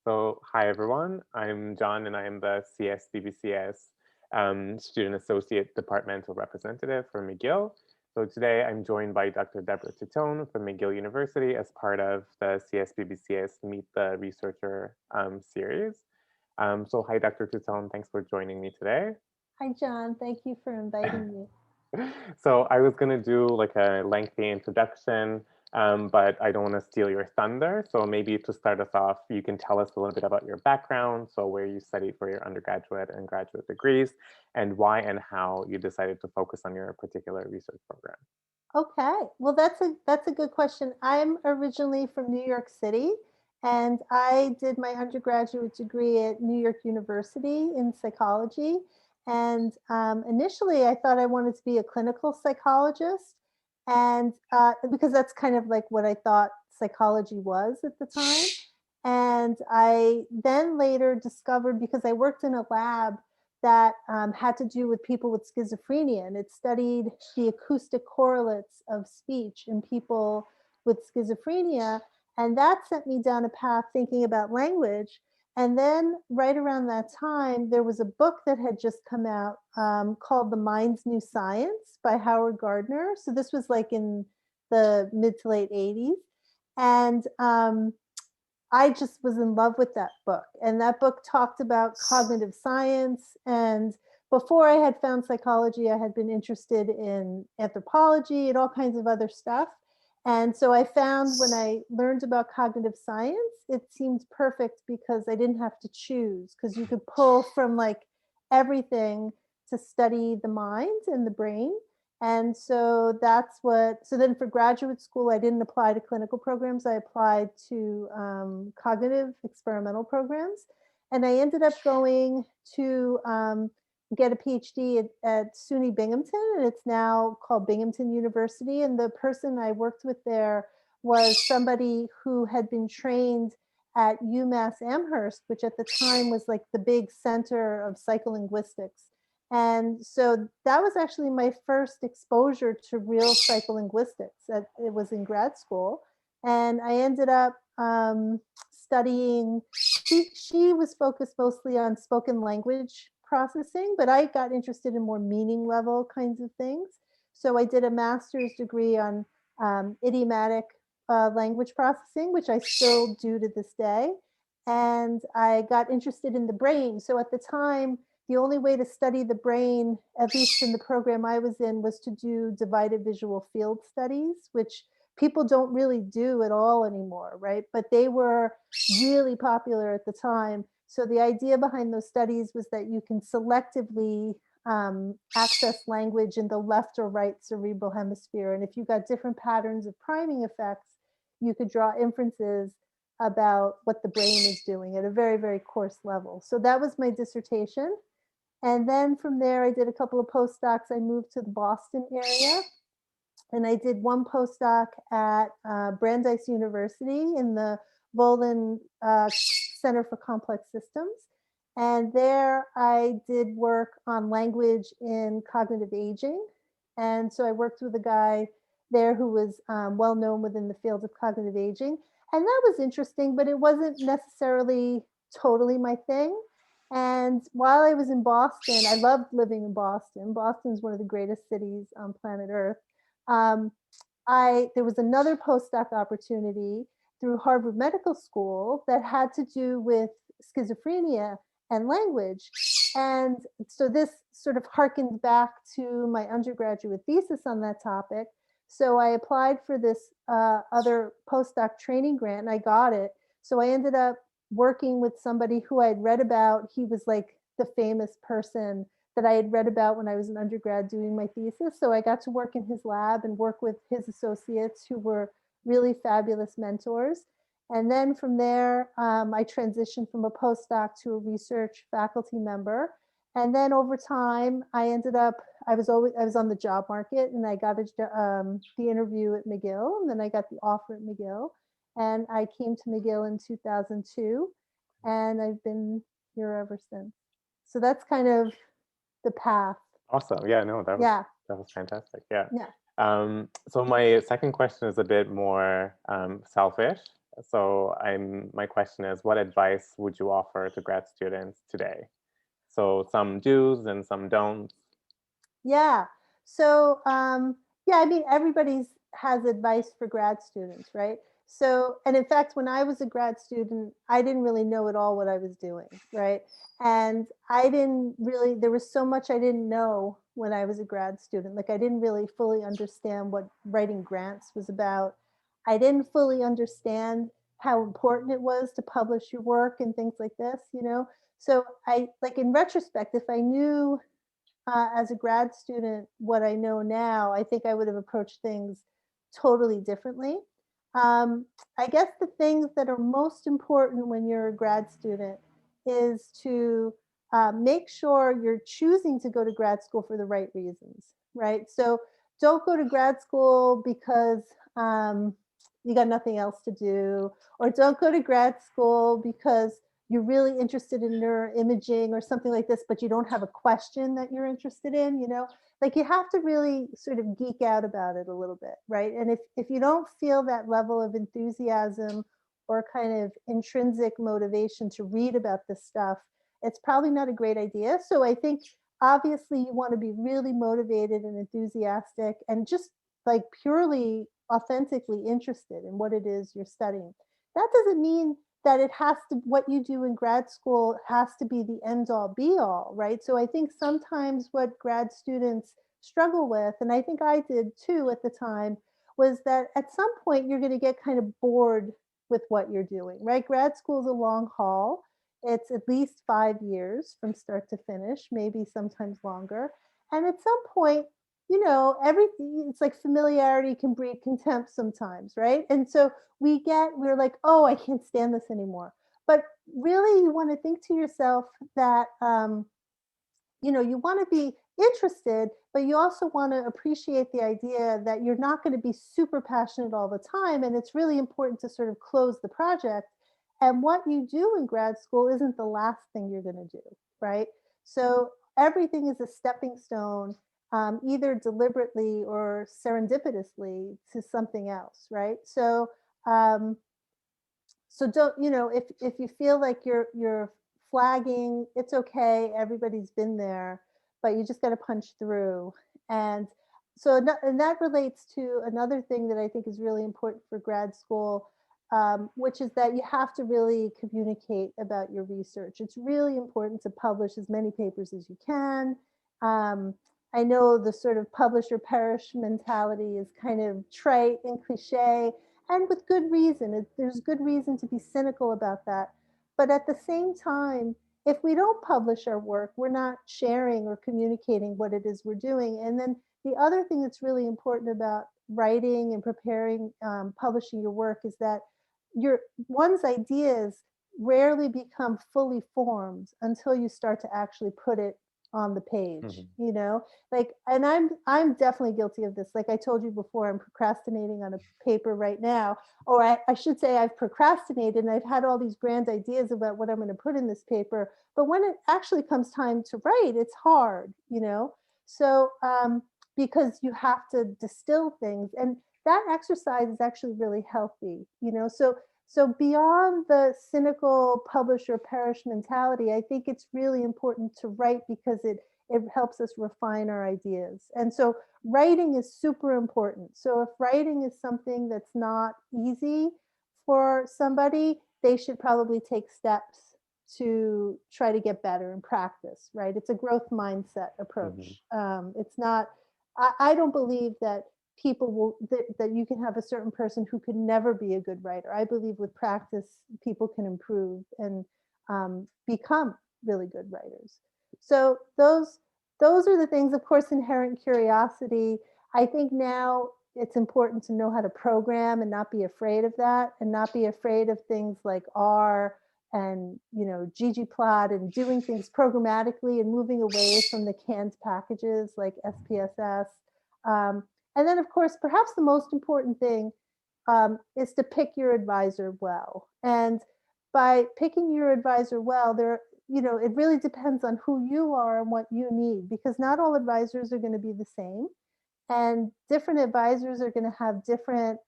Hi everyone, I'm John and I am the CSBBCS Student Associate Departmental Representative for McGill. So today I'm joined by Dr. Debra Titone from McGill University as part of the CSBBCS Meet the Researcher series. Hi Dr. Titone, thanks for joining me today. Hi, John. Thank you for inviting me. So I was going to do like a lengthy introduction, but I don't want to steal your thunder. So maybe to start us off, you can tell us a little bit about your background, so where you studied for your undergraduate and graduate degrees, and why and how you decided to focus on your particular research program. Okay, well, that's a good question. I'm originally from New York City, and I did my undergraduate degree at New York University in psychology. And initially, I thought I wanted to be a clinical psychologist, and because that's kind of like what I thought psychology was at the time. And I then later discovered, because I worked in a lab that had to do with people with schizophrenia, and it studied the acoustic correlates of speech in people with schizophrenia. And that sent me down a path thinking about language. And then, right around that time, there was a book that had just come out called The Mind's New Science by Howard Gardner. So, this was like in the mid to late 80s. And I just was in love with that book. And that book talked about cognitive science. And before I had found psychology, I had been interested in anthropology and all kinds of other stuff. And so I found, when I learned about cognitive science, it seemed perfect because I didn't have to choose, because you could pull from like everything to study the mind and the brain. And so so then for graduate school, I didn't apply to clinical programs. I applied to cognitive experimental programs. And I ended up going to get a PhD at SUNY Binghamton, and it's now called Binghamton University. And the person I worked with there was somebody who had been trained at UMass Amherst, which at the time was like the big center of psycholinguistics. And so that was actually my first exposure to real psycholinguistics. It was in grad school. And I ended up studying, she was focused mostly on spoken language processing, but I got interested in more meaning level kinds of things. So I did a master's degree on idiomatic language processing, which I still do to this day. And I got interested in the brain. So at the time, the only way to study the brain, at least in the program I was in, was to do divided visual field studies, which people don't really do at all anymore, right? But they were really popular at the time. So the idea behind those studies was that you can selectively access language in the left or right cerebral hemisphere. And if you got different patterns of priming effects, you could draw inferences about what the brain is doing at a very, very coarse level. So that was my dissertation. And then from there, I did a couple of postdocs. I moved to the Boston area, and I did one postdoc at Brandeis University in the Volin Center for Complex Systems. And there I did work on language in cognitive aging. And so I worked with a guy there who was well known within the field of cognitive aging. And that was interesting, but it wasn't necessarily totally my thing. And while I was in Boston, I loved living in Boston. Boston is one of the greatest cities on planet Earth. Um, there was another postdoc opportunity through Harvard Medical School that had to do with schizophrenia and language. And so this sort of harkened back to my undergraduate thesis on that topic. So I applied for this other postdoc training grant, and I got it. So I ended up working with somebody who I had read about. He was like the famous person that I had read about when I was an undergrad doing my thesis. So I got to work in his lab and work with his associates, who were really fabulous mentors. And then from there, I transitioned from a postdoc to a research faculty member. And then over time, I was on the job market, and I got the interview at McGill, and then I got the offer at McGill. And I came to McGill in 2002, and I've been here ever since. So that's kind of the path. Awesome. Yeah, no, Yeah. that was fantastic. Yeah. Yeah. So my second question is a bit more selfish. So my question is, what advice would you offer to grad students today? So some do's and some don'ts. Yeah. So, yeah, I mean, everybody's has advice for grad students, right? So, and in fact, when I was a grad student, I didn't really know at all what I was doing, right? And I didn't really, there was so much I didn't know when I was a grad student. Like, I didn't really fully understand what writing grants was about. I didn't fully understand how important it was to publish your work and things like this, you know? So, like, in retrospect, if I knew as a grad student, what I know now, I think I would have approached things totally differently. Um, I guess the things that are most important when you're a grad student is to make sure you're choosing to go to grad school for the right reasons, right? So don't go to grad school because you got nothing else to do, or don't go to grad school because you're really interested in neuroimaging or something like this, but you don't have a question that you're interested in, you know, like you have to really sort of geek out about it a little bit, right? And if you don't feel that level of enthusiasm or kind of intrinsic motivation to read about this stuff, it's probably not a great idea. So I think obviously you want to be really motivated and enthusiastic and just like purely authentically interested in what it is you're studying. That doesn't mean that it has to, what you do in grad school has to be the end all be all, right? So I think sometimes what grad students struggle with, and I think I did too at the time, was that at some point you're going to get kind of bored with what you're doing, right? Grad school is a long haul. It's at least 5 years from start to finish, maybe sometimes longer. And at some point, you know, everything, it's like familiarity can breed contempt sometimes, right? And so we're like, oh, I can't stand this anymore. But really, you want to think to yourself that, you know, you want to be interested, but you also want to appreciate the idea that you're not going to be super passionate all the time. And it's really important to sort of close the project. And what you do in grad school isn't the last thing you're going to do, right? So everything is a stepping stone, either deliberately or serendipitously to something else, right? Um, so don't, you know, if you feel like you're flagging, it's okay, everybody's been there, but you just got to punch through. And so and that relates to another thing that I think is really important for grad school, which is that you have to really communicate about your research. It's really important to publish as many papers as you can. um, I know the sort of publish or perish mentality is kind of trite and cliche, and with good reason. There's good reason to be cynical about that. But at the same time, if we don't publish our work, we're not sharing or communicating what it is we're doing. And then the other thing that's really important about writing and preparing, publishing your work is that your one's ideas rarely become fully formed until you start to actually put it on the page, Mhm. you know, like, and I'm definitely guilty of this. Like I told you before, I'm procrastinating on a paper right now, or I should say I've procrastinated and I've had all these grand ideas about what I'm going to put in this paper, but when it actually comes time to write, it's hard, you know. So because you have to distill things, and that exercise is actually really healthy, you know. So beyond the cynical publish or perish mentality, I think it's really important to write because it helps us refine our ideas. And so writing is super important. So if writing is something that's not easy for somebody, they should probably take steps to try to get better and practice, right? It's a growth mindset Mhm. approach. It's not, I don't believe that people will, that you can have a certain person who could never be a good writer. I believe with practice, people can improve and become really good writers. So those are the things. Of course, inherent curiosity. I think now it's important to know how to program and not be afraid of that, and not be afraid of things like R and, you know, ggplot, and doing things programmatically and moving away from the canned packages like SPSS. Um, and then, of course, perhaps the most important thing is to pick your advisor well. And by picking your advisor well, there, you know, it really depends on who you are and what you need, because not all advisors are going to be the same. And different advisors are going to have different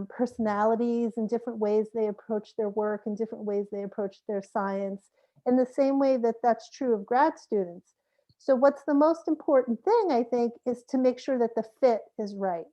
personalities and different ways they approach their work and different ways they approach their science, in the same way that that's true of grad students. So what's the most important thing, I think, is to make sure that the fit is right.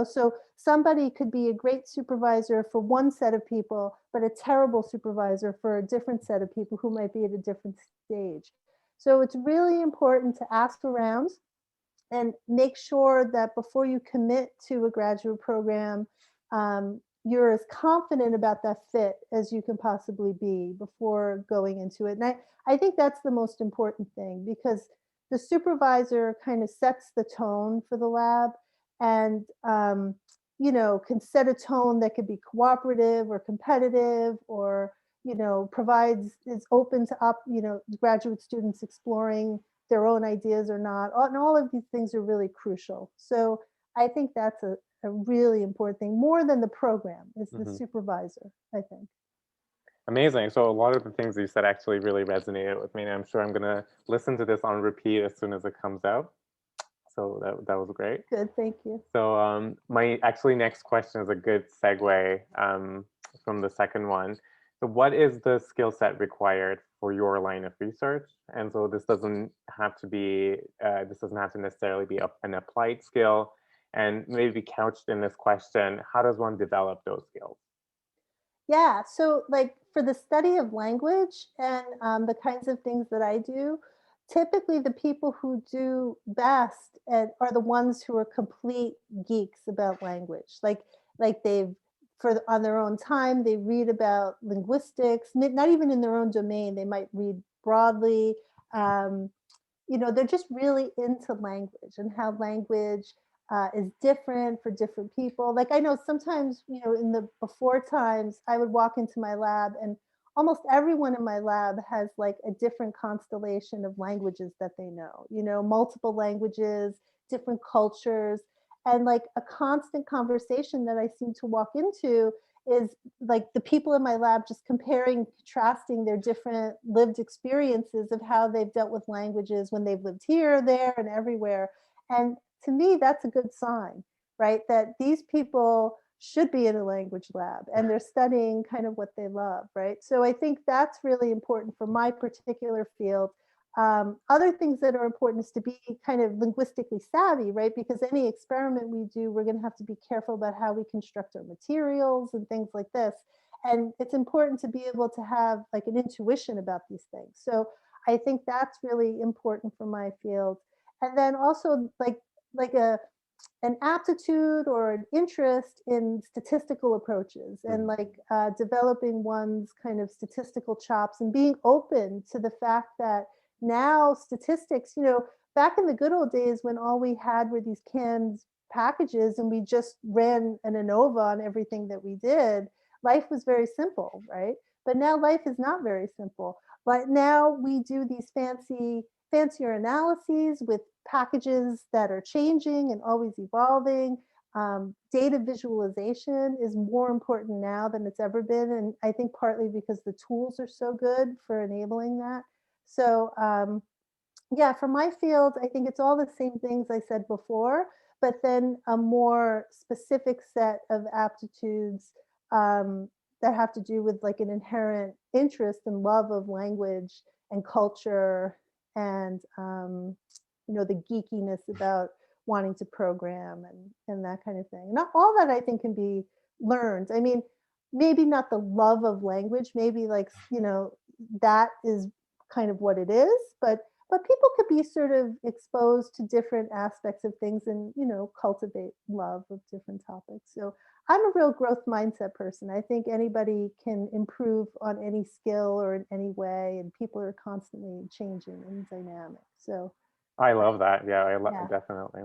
So somebody could be a great supervisor for one set of people, but a terrible supervisor for a different set of people who might be at a different stage. So it's really important to ask around and make sure that before you commit to a graduate program, you're as confident about that fit as you can possibly be before going into it. And I think that's the most important thing, because the supervisor kind of sets the tone for the lab, and can set a tone that could be cooperative or competitive, or provides, is open to graduate students exploring their own ideas or not. And all of these things are really crucial. So I think that's a really important thing, more than the program, is the supervisor, I think. Amazing. So a lot of the things you said actually really resonated with me, and I'm sure I'm going to listen to this on repeat as soon as it comes out. So that was great. Good, thank you. So my actually next question is a good segue from the second one. So what is the skill set required for your line of research? And so this doesn't have to be, this doesn't have to necessarily be an applied skill. And maybe couched in this question, how does one develop those skills? Yeah, so like for the study of language and the kinds of things that I do, typically the people who do best are the ones who are complete geeks about language. Like they've on their own time they read about linguistics, not even in their own domain. They might read broadly. Um, they're just really into language and how language is different for different people. Like I know sometimes, in the before times, I would walk into my lab and almost everyone in my lab has like a different constellation of languages that they know, multiple languages, different cultures. And like a constant conversation that I seem to walk into is like the people in my lab just comparing, contrasting their different lived experiences of how they've dealt with languages when they've lived here, there, and everywhere. And to me, that's a good sign, right? That these people should be in a language lab and they're studying kind of what they love, right? So I think that's really important for my particular field. Other things that are important is to be kind of linguistically savvy, right? Because any experiment we do, we're going to have to be careful about how we construct our materials and things like this. And it's important to be able to have like an intuition about these things. So I think that's really important for my field. And then also like an aptitude or an interest in statistical approaches, and like developing one's kind of statistical chops and being open to the fact that now statistics, back in the good old days when all we had were these canned packages and we just ran an ANOVA on everything that we did, life was very simple, right? But now life is not very simple. But now we do these fancier analyses with packages that are changing and always evolving. Data visualization is more important now than it's ever been. And I think partly because the tools are so good for enabling that. So yeah, for my field, I think it's all the same things I said before, but then a more specific set of aptitudes that have to do with like an inherent interest and love of language and culture, and the geekiness about wanting to program and that kind of thing. Not all that I think can be learned. I mean, maybe not the love of language, maybe like that is kind of what it is, but people could be sort of exposed to different aspects of things and cultivate love of different topics. So I'm a real growth mindset person. I think anybody can improve on any skill or in any way, and people are constantly changing and dynamic. So I love that. Yeah, yeah. definitely.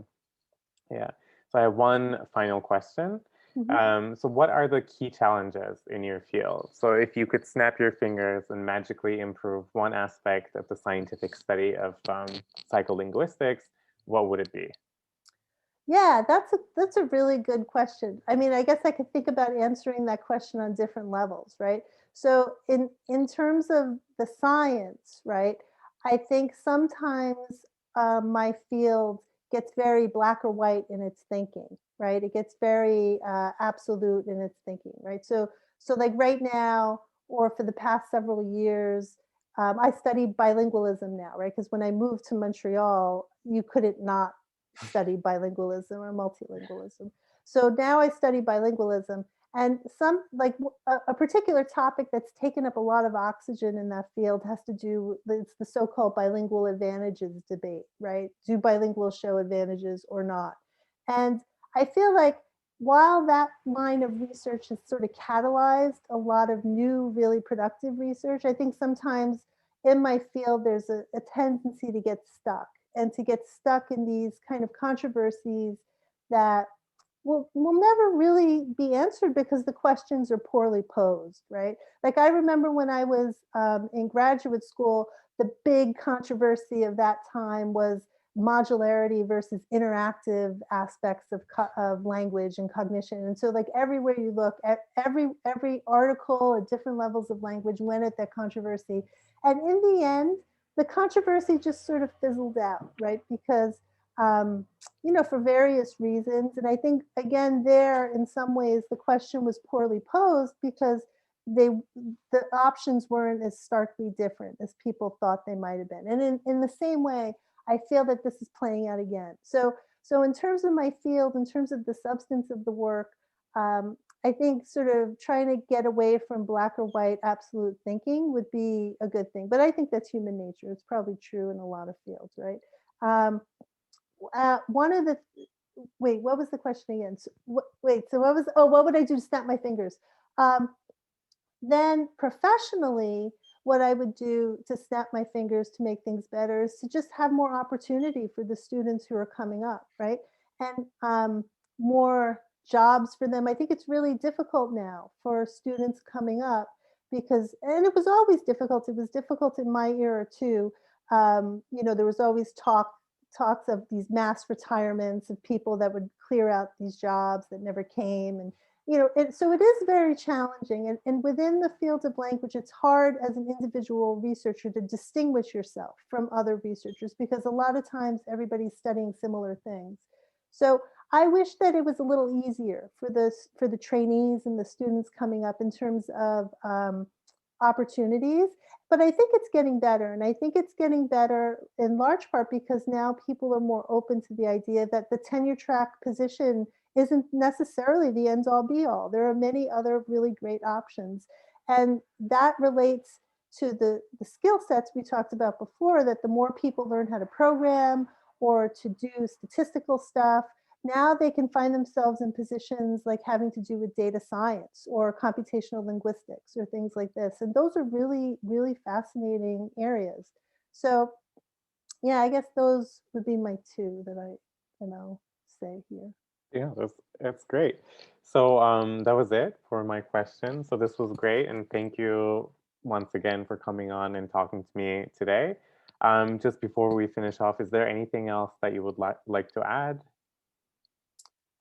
Yeah. So I have one final question. Mhm. So what are the key challenges in your field? So if you could snap your fingers and magically improve one aspect of the scientific study of psycholinguistics, what would it be? Yeah, that's a really good question. I mean, I guess I could think about answering that question on different levels, right? So in terms of the science, right, I think sometimes my field gets very black or white in its thinking, right? It gets very absolute in its thinking, right? So like right now, or for the past several years, I study bilingualism now, right? Because when I moved to Montreal, you couldn't not study bilingualism or multilingualism. So now I study bilingualism, and some like a particular topic that's taken up a lot of oxygen in that field has to do it's the so-called bilingual advantages debate, right? Do bilinguals show advantages or not? And I feel like while that line of research has sort of catalyzed a lot of new, really productive research, I think sometimes in my field there's a tendency to get stuck and to get stuck in these kind of controversies that will never really be answered because the questions are poorly posed, right? Like I remember when I was in graduate school, the big controversy of that time was modularity versus interactive aspects of language and cognition. And so like everywhere you look at every article at different levels of language went at that controversy. And in the end, the controversy just sort of fizzled out, right? Because for various reasons. And I think again, there in some ways the question was poorly posed because the options weren't as starkly different as people thought they might have been. And in the same way, I feel that this is playing out again. So in terms of my field, in terms of the substance of the work, I think sort of trying to get away from black or white absolute thinking would be a good thing. But I think that's human nature. It's probably true in a lot of fields, right? One of the wait, what was the question again? So, wait, so what was? Oh, what would I do to snap my fingers? Um, then professionally, what I would do to snap my fingers to make things better is to just have more opportunity for the students who are coming up, right? And more jobs for them. I think it's really difficult now for students coming up because, and it was always difficult. It was difficult in my era too. There was always talks of these mass retirements of people that would clear out these jobs that never came. And so it is very challenging. And within the field of language, it's hard as an individual researcher to distinguish yourself from other researchers because a lot of times everybody's studying similar things. So I wish that it was a little easier for the trainees and the students coming up in terms of opportunities. But I think it's getting better. And I think it's getting better in large part because now people are more open to the idea that the tenure track position isn't necessarily the end all be all. There are many other really great options. And that relates to the skill sets we talked about before, that the more people learn how to program or to do statistical stuff, now they can find themselves in positions like having to do with data science or computational linguistics or things like this. And those are really, really fascinating areas. So yeah, I guess those would be my two that I, say here. Yeah, that's great. So that was it for my question. So this was great, and thank you once again for coming on and talking to me today. Just before we finish off, is there anything else that you would like to add?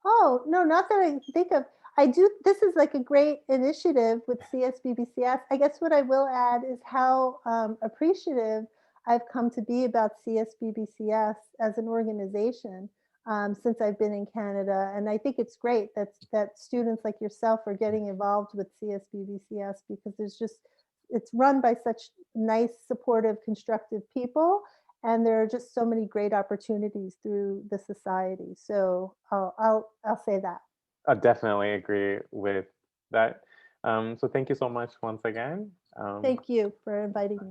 Oh, no, not that I can think of. I do, this is like a great initiative with CSBBCS. I guess what I will add is how appreciative I've come to be about CSBBCS as an organization since I've been in Canada. And I think it's great that students like yourself are getting involved with CSBBCS because it's run by such nice, supportive, constructive people, and there are just so many great opportunities through the society. So I'll say that. I definitely agree with that. So thank you so much once again. Thank you for inviting me.